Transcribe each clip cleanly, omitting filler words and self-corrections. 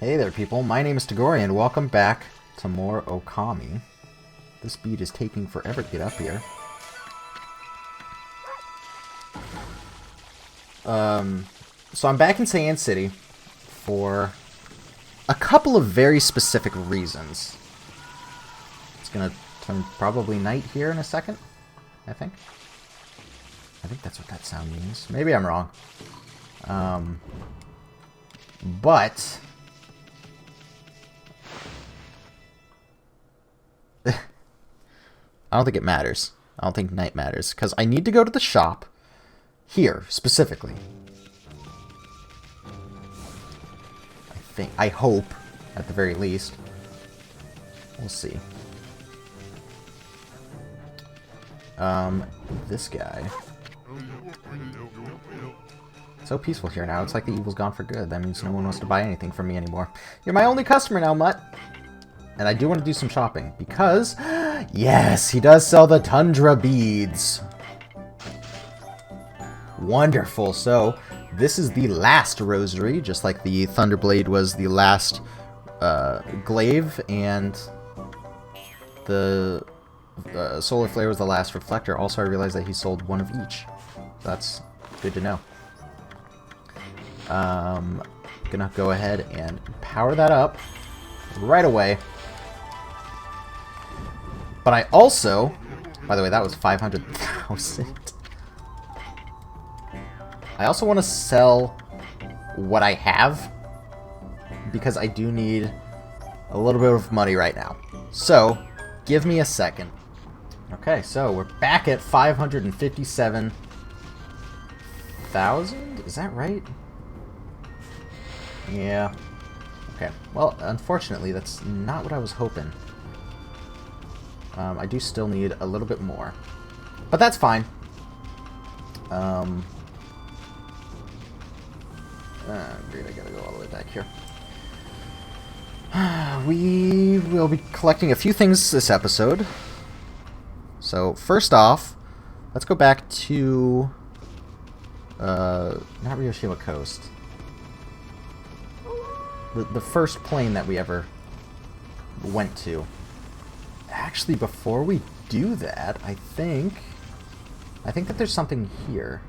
Hey there, people. My name is Tagori, and welcome back to more Okami. This beat is taking forever to get up here. So I'm back in Sand City for a couple of very specific reasons. It's gonna turn probably night here in a second, I think. I think that's what that sound means. Maybe I'm wrong. But I don't think it matters. I don't think night matters, because I need to go to the shop here, specifically. I hope, at the very least. We'll see. This guy. It's so peaceful here now. It's like the evil's gone for good. That means no one wants to buy anything from me anymore. You're my only customer now, Mutt. And I do want to do some shopping, because, yes, he does sell the Tundra beads. Wonderful. So, this is the last rosary, just like the Thunderblade was the last glaive, and the Solar Flare was the last reflector. Also, I realized that he sold one of each. That's good to know. Gonna go ahead and power that up right away. But I also, by the way, that was 500,000. I also want to sell what I have, because I do need a little bit of money right now. So, give me a second. Okay, so we're back at 557,000? Is that right? Yeah. Okay. Well, unfortunately, that's not what I was hoping. I do still need a little bit more. But that's fine. Great, I gotta go all the way back here. We will be collecting a few things this episode. So, first off, let's go back to... not Ryoshima Coast. The first plane that we ever went to. Actually, before we do that, I think that there's something here.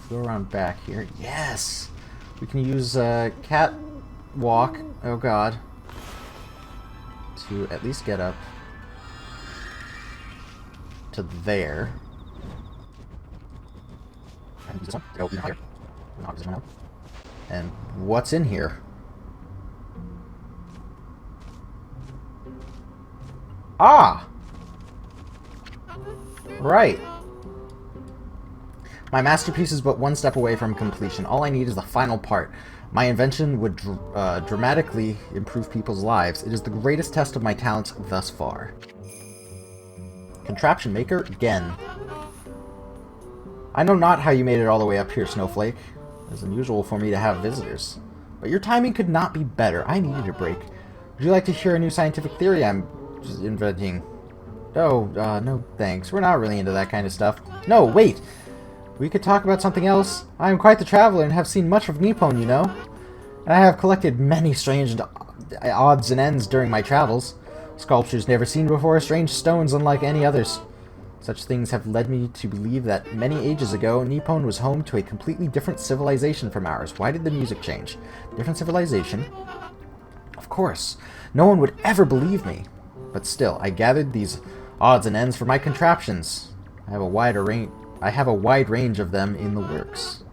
Go around back here. Yes! We can use cat walk, oh god, to at least get up to there. And use this one. Go even higher. Knock this one out. And what's in here? Ah! Right. My masterpiece is but one step away from completion. All I need is the final part. My invention would dramatically improve people's lives. It is the greatest test of my talents thus far. Contraption maker, again. I know not how you made it all the way up here, Snowflake. It's unusual for me to have visitors. But your timing could not be better. I needed a break. Would you like to hear a new scientific theory I'm just inventing? No, no thanks. We're not really into that kind of stuff. No, wait! We could talk about something else. I am quite the traveler and have seen much of Nippon, you know. And I have collected many strange odds and ends during my travels. Sculptures never seen before, strange stones unlike any others. Such things have led me to believe that many ages ago, Nippon was home to a completely different civilization from ours. Why did the music change? Different civilization? Of course. No one would ever believe me. But still, I gathered these odds and ends for my contraptions. I have a wide range of them in the works.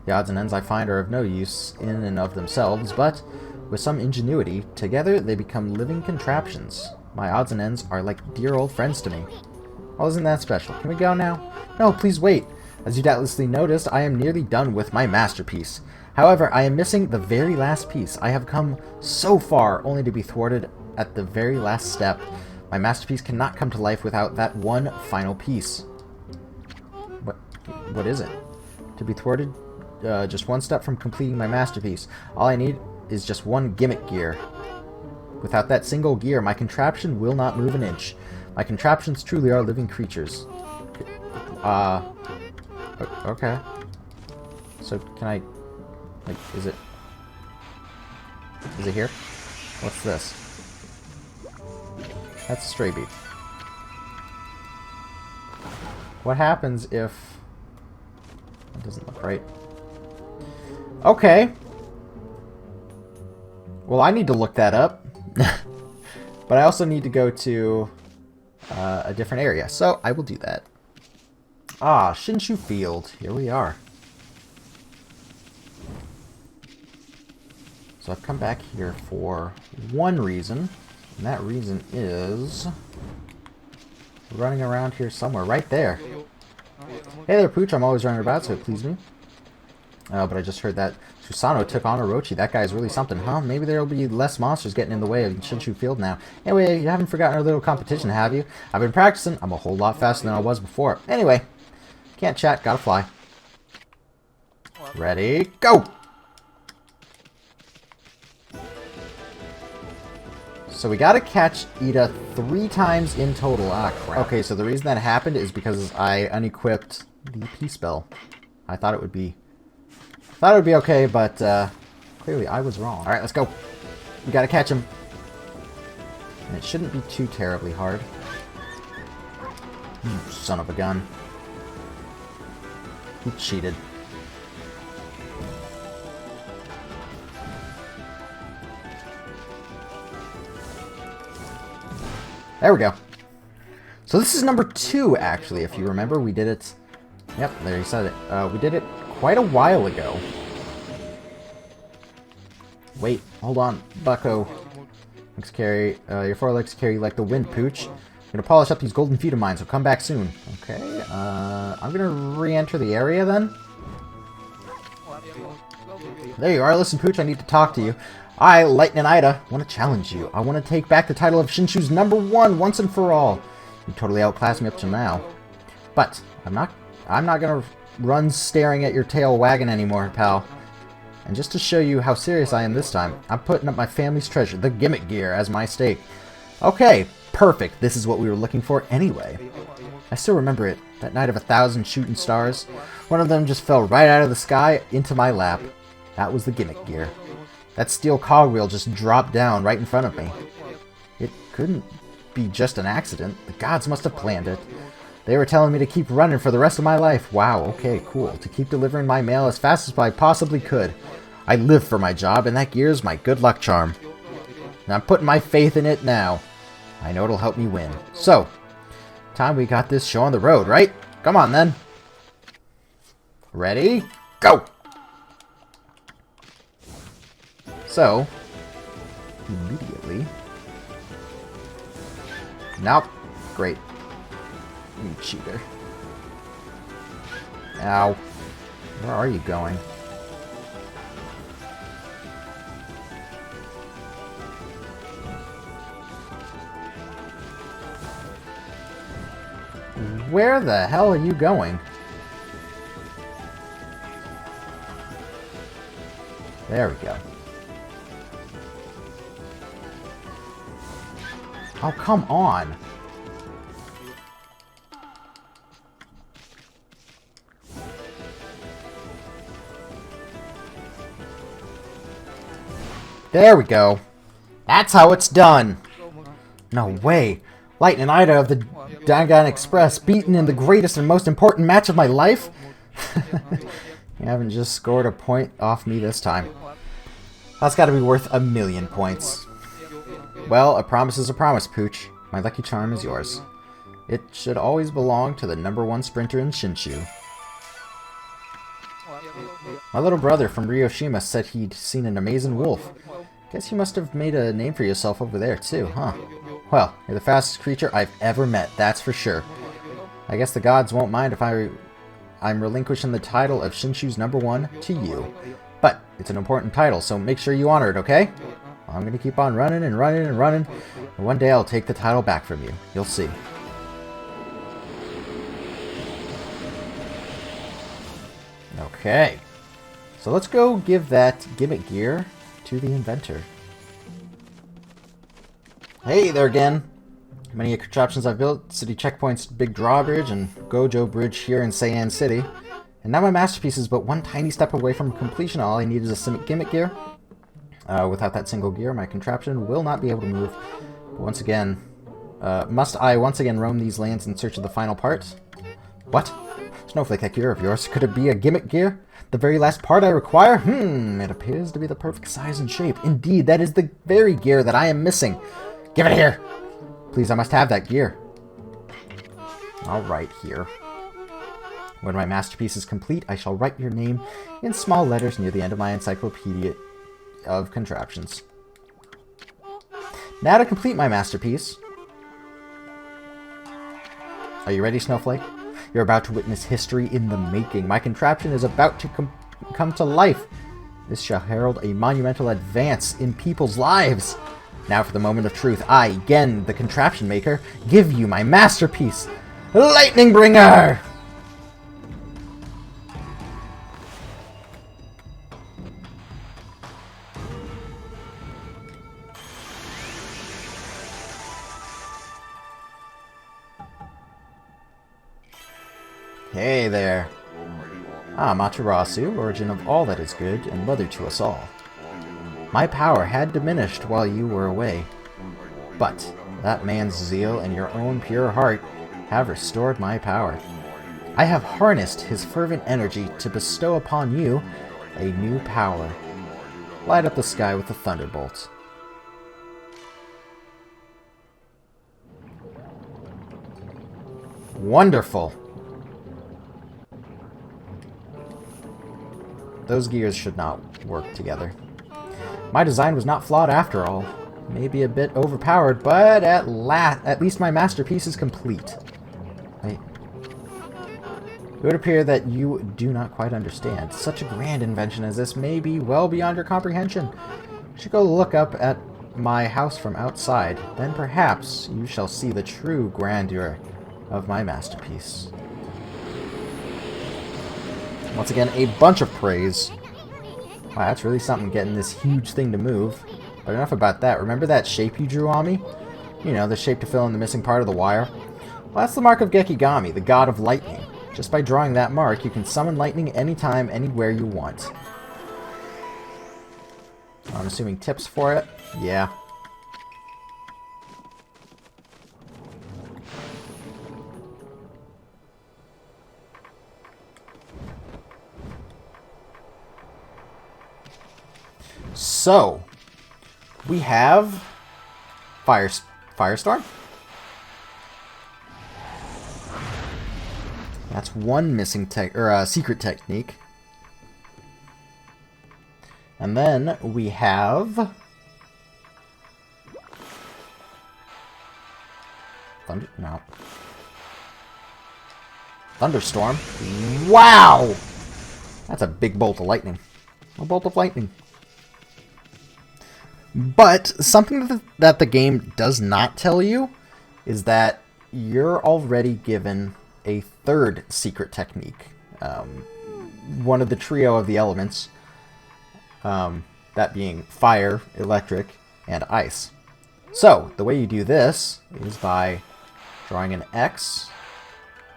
The odds and ends I find are of no use in and of themselves, but with some ingenuity, together they become living contraptions. My odds and ends are like dear old friends to me. Well, isn't that special? Can we go now? No, please wait. As you doubtlessly noticed, I am nearly done with my masterpiece. However, I am missing the very last piece. I have come so far only to be thwarted at the very last step. My masterpiece cannot come to life without that one final piece. What is it? To be thwarted just one step from completing my masterpiece. All I need is just one gimmick gear. Without that single gear, my contraption will not move an inch. My contraptions truly are living creatures. Okay. So, can I... Like, is it... Is it here? What's this? That's a stray bead. What happens if... That doesn't look right. Okay. Well, I need to look that up. But I also need to go to a different area. So I will do that. Ah, Shinshu Field. Here we are. So I've come back here for one reason. And that reason is... running around here somewhere. Right there. Hey there, Pooch. I'm always running about, so it pleases me. But I just heard that Susano took on Orochi. That guy's really something, huh? Maybe there'll be less monsters getting in the way of Shinshu Field now. Anyway, you haven't forgotten our little competition, have you? I've been practicing. I'm a whole lot faster than I was before. Anyway, can't chat. Gotta fly. Ready, go! So we gotta catch Ida 3 times in total. Ah, crap. Okay, so the reason that happened is because I unequipped the P-spell. I thought it would be okay, but clearly I was wrong. Alright, let's go. We gotta catch him. And it shouldn't be too terribly hard. Son of a gun. He cheated. There we go. So this is number 2, actually, if you remember. We did it... Yep, there you said it. We did it quite a while ago. Wait, hold on. Bucko. Legs carry... your 4 legs carry like the wind, Pooch. I'm gonna polish up these golden feet of mine, so come back soon. Okay, I'm gonna re-enter the area, then. There you are. Listen, Pooch, I need to talk to you. I, Lightning Ida, want to challenge you. I want to take back the title of Shinshu's #1 once and for all. You totally outclassed me up to now. But I'm not gonna run staring at your tail wagging anymore, pal. And just to show you how serious I am this time, I'm putting up my family's treasure, the gimmick gear, as my stake. Okay, perfect. This is what we were looking for anyway. I still remember it. That night of 1,000 shooting stars. One of them just fell right out of the sky into my lap. That was the gimmick gear. That steel cogwheel just dropped down right in front of me. It couldn't be just an accident. The gods must have planned it. They were telling me to keep running for the rest of my life. Wow, okay, cool. To keep delivering my mail as fast as I possibly could. I live for my job, and that gear's my good luck charm. And I'm putting my faith in it now. I know it'll help me win. So, time we got this show on the road, right? Come on, then. Ready? Go! So, immediately... Nope. Great. You cheater. Ow. Where are you going? Where the hell are you going? There we go. Oh, come on. There we go. That's how it's done. No way. Lightning Ida of the Dangan Express beaten in the greatest and most important match of my life? You haven't just scored a point off me this time. That's got to be worth 1,000,000 points. Well, a promise is a promise, Pooch. My lucky charm is yours. It should always belong to the #1 sprinter in Shinshu. My little brother from Ryoshima said he'd seen an amazing wolf. Guess you must have made a name for yourself over there, too, huh? Well, you're the fastest creature I've ever met, that's for sure. I guess the gods won't mind if I'm relinquishing the title of Shinshu's #1 to you. But it's an important title, so make sure you honor it, okay? I'm gonna keep on running and running and running, and one day I'll take the title back from you. You'll see. Okay. So let's go give that gimmick gear to the inventor. Hey there again. Many contraptions I've built, city checkpoints, big drawbridge, and Gojo Bridge here in Seian City. And now my masterpiece is but one tiny step away from completion. All I need is a gimmick gear. Without that single gear, my contraption will not be able to move. But once again, must I once again roam these lands in search of the final part? What? Snowflake, that gear of yours, could it be a gimmick gear? The very last part I require? It appears to be the perfect size and shape. Indeed, that is the very gear that I am missing. Give it here! Please, I must have that gear. Alright, here. When my masterpiece is complete, I shall write your name in small letters near the end of my encyclopedia of contraptions. Now to complete my masterpiece. Are you ready, Snowflake? You're about to witness history in the making. My contraption is about to come to life. This shall herald a monumental advance in people's lives. Now for the moment of truth. I, again, the contraption maker, give you my masterpiece. Lightning Bringer! Hey there. Amaterasu, origin of all that is good, and mother to us all. My power had diminished while you were away, but that man's zeal and your own pure heart have restored my power. I have harnessed his fervent energy to bestow upon you a new power. Light up the sky with the thunderbolts. Wonderful! Those gears should not work together. My design was not flawed after all. Maybe a bit overpowered, but at least my masterpiece is complete. Wait. It would appear that you do not quite understand. Such a grand invention as this may be well beyond your comprehension. You should go look up at my house from outside. Then perhaps you shall see the true grandeur of my masterpiece. Once again, a bunch of praise. Wow, that's really something getting this huge thing to move. But enough about that. Remember that shape you drew on me? You know, the shape to fill in the missing part of the wire? Well, that's the mark of Gekigami, the god of lightning. Just by drawing that mark, you can summon lightning anytime, anywhere you want. I'm assuming tips for it? Yeah. So, we have Firestorm. That's one missing secret technique. And then we have Thunderstorm. Wow! That's a big bolt of lightning. A bolt of lightning. But something that the game does not tell you is that you're already given a third secret technique. One of the trio of the elements, that being fire, electric, and ice. So, the way you do this is by drawing an X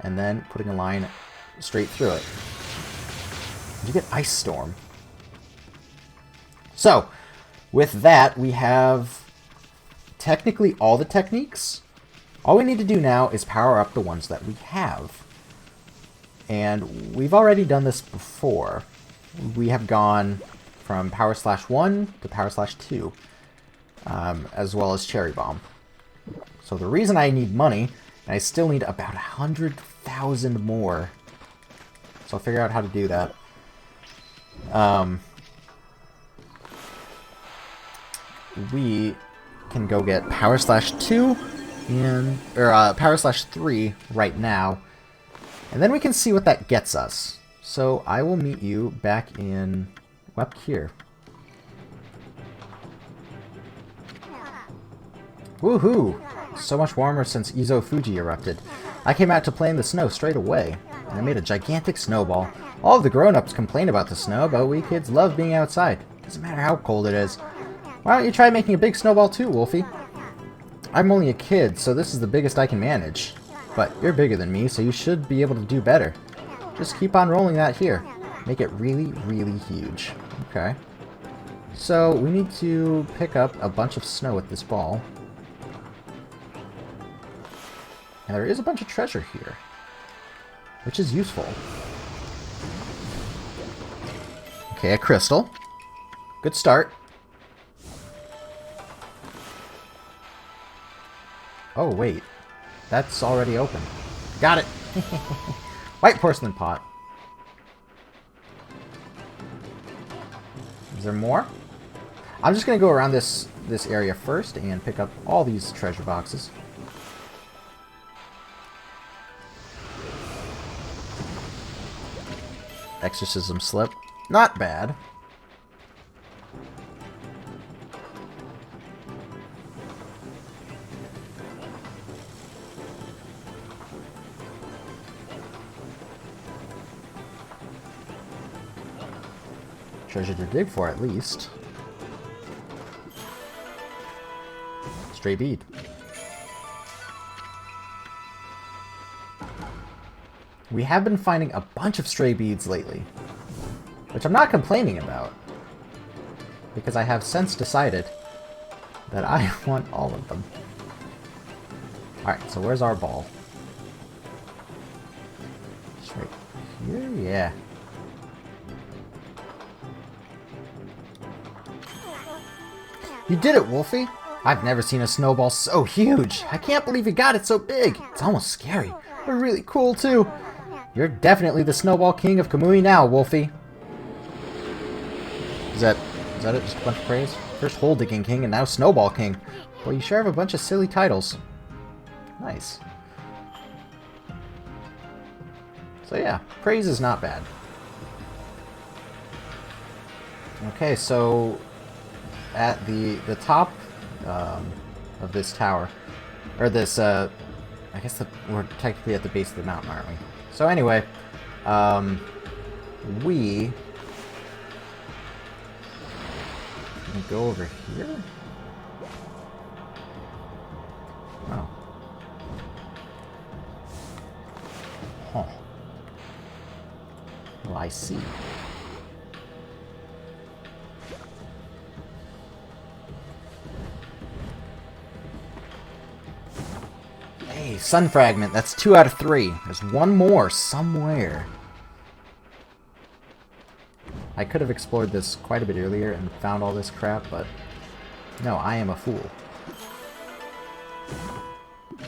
and then putting a line straight through it. You get Ice Storm. So, with that, we have technically all the techniques. All we need to do now is power up the ones that we have. And we've already done this before. We have gone from Power Slash 1 to Power Slash 2, as well as Cherry Bomb. So the reason I need money, and I still need about 100,000 more. So I'll figure out how to do that. We can go get Power Slash 2 or Power Slash 3 right now, and then we can see what that gets us. So I will meet you back in up here. Woohoo! So much warmer since Izo Fuji erupted. I came out to play in the snow straight away, and I made a gigantic snowball. All of the grown-ups complain about the snow, but we kids love being outside. Doesn't matter how cold it is. Why don't you try making a big snowball too, Wolfie? I'm only a kid, so this is the biggest I can manage. But you're bigger than me, so you should be able to do better. Just keep on rolling that here. Make it really, really huge. Okay. So, we need to pick up a bunch of snow with this ball. And there is a bunch of treasure here, which is useful. Okay, a crystal. Good start. Oh, wait. That's already open. Got it! White porcelain pot. Is there more? I'm just going to go around this area first and pick up all these treasure boxes. Exorcism slip. Not bad. Treasure to dig for, at least. Stray bead. We have been finding a bunch of stray beads lately, which I'm not complaining about, because I have since decided that I want all of them. Alright, so where's our ball? Just right here? Yeah. You did it, Wolfie! I've never seen a snowball so huge! I can't believe you got it so big! It's almost scary, but really cool too! You're definitely the Snowball King of Kamui now, Wolfie. Is that it? Just a bunch of praise? First Hole Digging King and now Snowball King. Well, you sure have a bunch of silly titles. Nice. So yeah, praise is not bad. Okay, so at the top of this tower, or this, I guess we're technically at the base of the mountain, aren't we? So anyway, we can go over here. Oh. Huh. Well, I see. Hey, sun fragment. That's 2 out of 3. There's one more somewhere. I could have explored this quite a bit earlier and found all this crap, but no, I am a fool.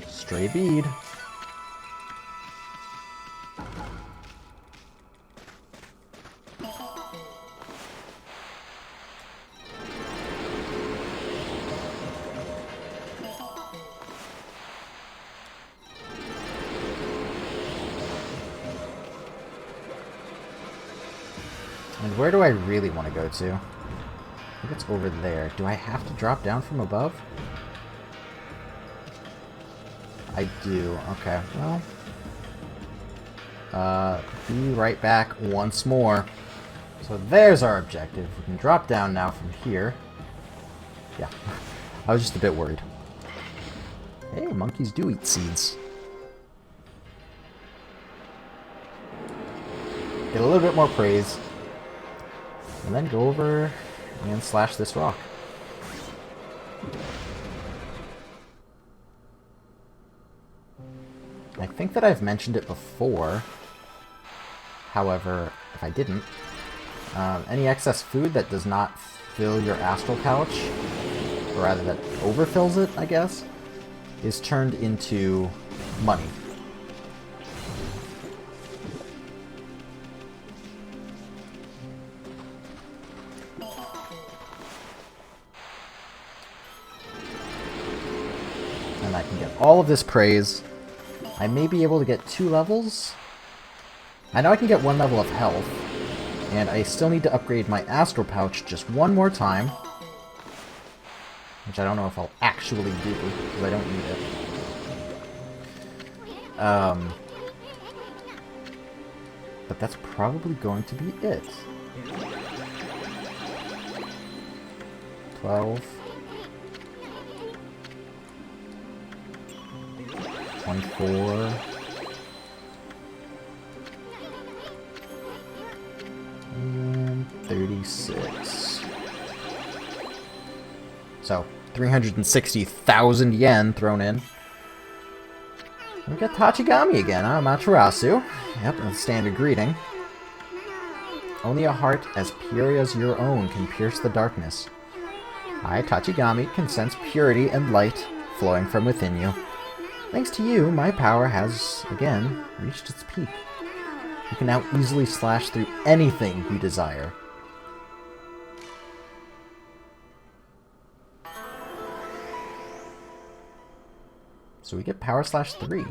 Stray bead. And where do I really want to go to? I think it's over there. Do I have to drop down from above? I do. Okay, well. Be right back once more. So there's our objective. We can drop down now from here. Yeah, I was just a bit worried. Hey, monkeys do eat seeds. Get a little bit more praise. And then go over and slash this rock. I think that I've mentioned it before. However, if I didn't, any excess food that does not fill your astral pouch, or rather that overfills it, I guess, is turned into money. And I can get all of this praise. I may be able to get 2 levels. I know I can get 1 level of health. And I still need to upgrade my astral pouch just 1 more time. Which I don't know if I'll actually do, because I don't need it. But that's probably going to be it. 12. 24. And 36. So, 360,000 yen thrown in. We got Tachigami again, huh? Materasu. Yep, a standard greeting. Only a heart as pure as your own can pierce the darkness. I, Tachigami, can sense purity and light flowing from within you. Thanks to you, my power has, again, reached its peak. You can now easily slash through anything you desire. So we get Power Slash 3.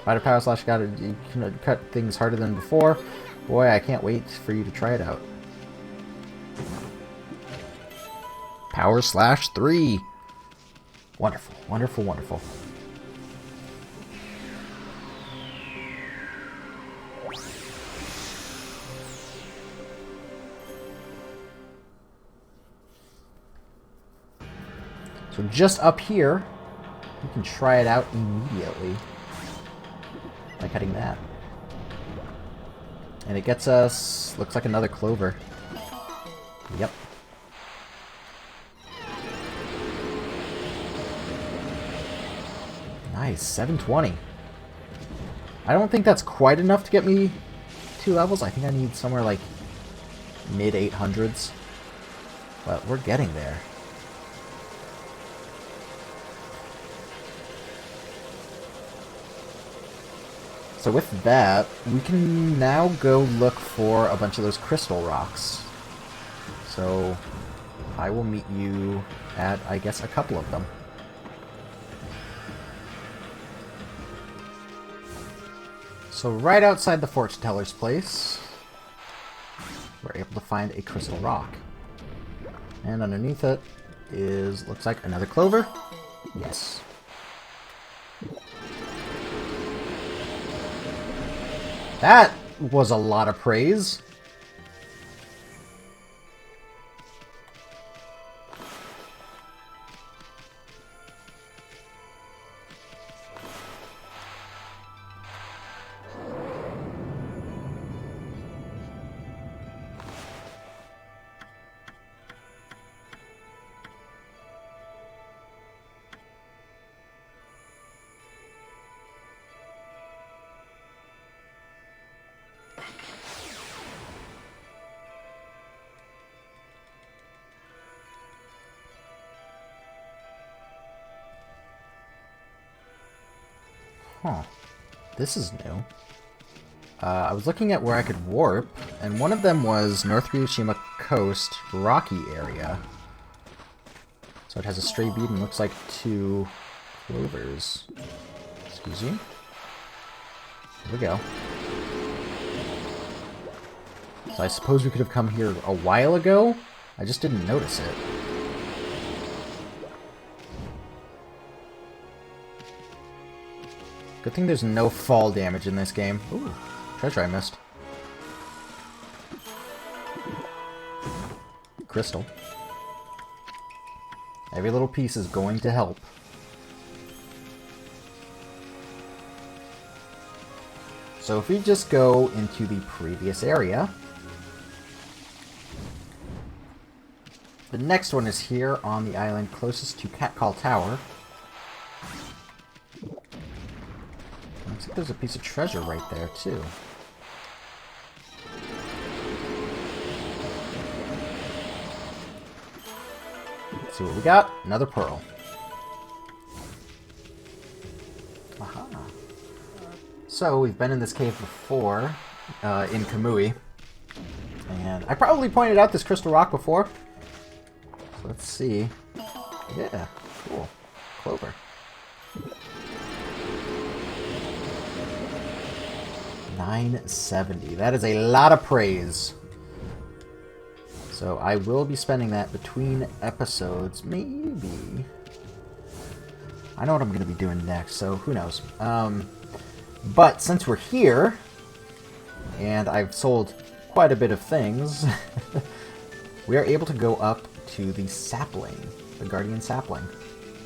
Fighter Power Slash you can cut things harder than before. Boy, I can't wait for you to try it out. Power Slash 3. Wonderful, wonderful, wonderful. So just up here, you can try it out immediately by cutting that. And it gets us, looks like another clover. Yep. Nice, 720. I don't think that's quite enough to get me 2 levels. I think I need somewhere like mid 800s. But we're getting there. So with that, we can now go look for a bunch of those crystal rocks. So I will meet you at, I guess, a couple of them. So right outside the fortune teller's place, we're able to find a crystal rock. And underneath it is, looks like another clover. Yes. That was a lot of praise. Huh. This is new. I was looking at where I could warp, and one of them was North Ryushima Coast, rocky area. So it has a stray bead and looks like 2 clovers. Excuse you. Here we go. So I suppose we could have come here a while ago? I just didn't notice it. Good thing there's no fall damage in this game. Ooh, treasure I missed. Crystal. Every little piece is going to help. So if we just go into the previous area, the next one is here on the island closest to Catcall Tower. Looks like there's a piece of treasure right there, too. Let's see what we got. Another pearl. Aha. So, we've been in this cave before, in Kamui. And I probably pointed out this crystal rock before. So let's see. Yeah, cool. Clover. $970. That is a lot of praise. So I will be spending that between episodes, maybe. I know what I'm going to be doing next, so who knows. But since we're here, and I've sold quite a bit of things, we are able to go up to the sapling, the guardian sapling.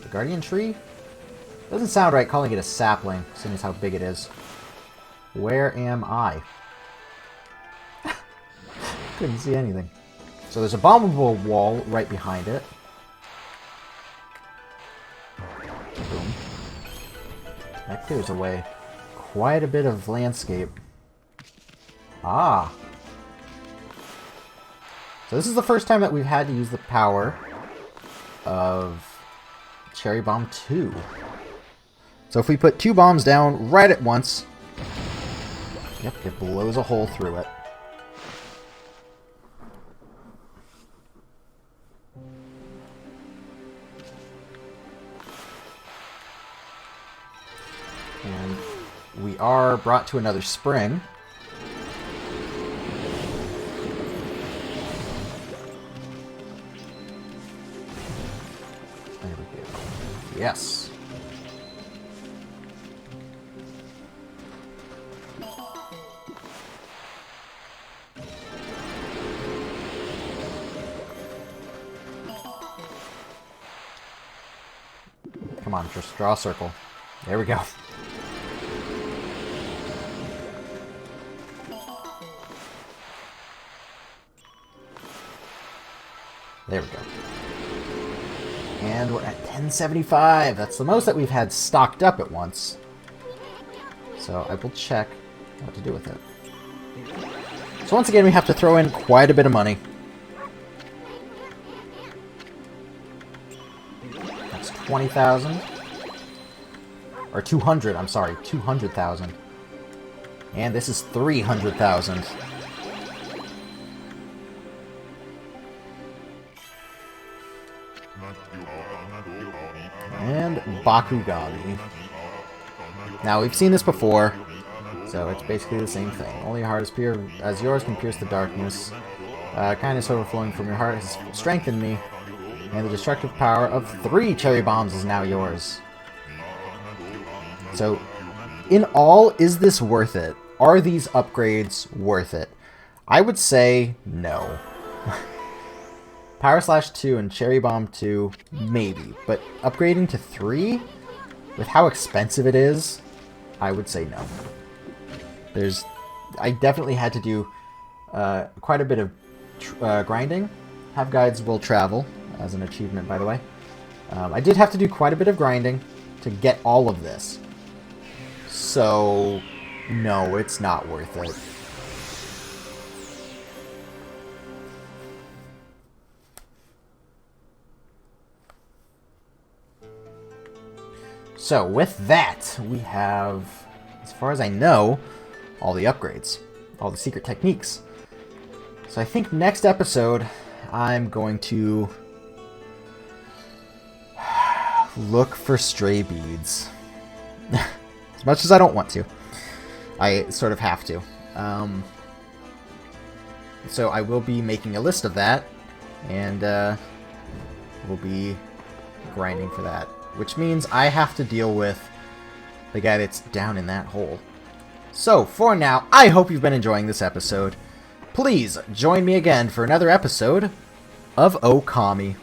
The guardian tree? Doesn't sound right calling it a sapling, seeing as how big it is. Where am I? Couldn't see anything. So there's a bombable wall right behind it. clears away quite a bit of landscape. Ah. So this is the first time that we've had to use the power of Cherry Bomb 2. So if we put 2 bombs down right at once, yep, it blows a hole through it. And we are brought to another spring. There we go. Yes. Come on, just draw a circle. There we go. There we go. And we're at 1075. That's the most that we've had stocked up at once. So I will check what to do with it. So once again, we have to throw in quite a bit of money. That's 20,000. Or 200, I'm sorry, 200,000. And this is 300,000. And Bakugami. Now, we've seen this before, so it's basically the same thing. Only a heart as yours can pierce the darkness. Kindness overflowing from your heart has strengthened me, and the destructive power of 3 cherry bombs is now yours. So, in all, is this worth it? Are these upgrades worth it? I would say no. Power Slash 2 and Cherry Bomb 2, maybe. But upgrading to 3, with how expensive it is, I would say no. I definitely had to do quite a bit of grinding. Have Guides Will Travel, as an achievement, by the way. I did have to do quite a bit of grinding to get all of this. So, no, it's not worth it. So, with that, we have, as far as I know, all the upgrades. All the secret techniques. So I think next episode, I'm going to look for stray beads. As much as I don't want to. I sort of have to. So I will be making a list of that, and we'll be grinding for that. Which means I have to deal with the guy that's down in that hole. So, for now, I hope you've been enjoying this episode. Please join me again for another episode of Okami.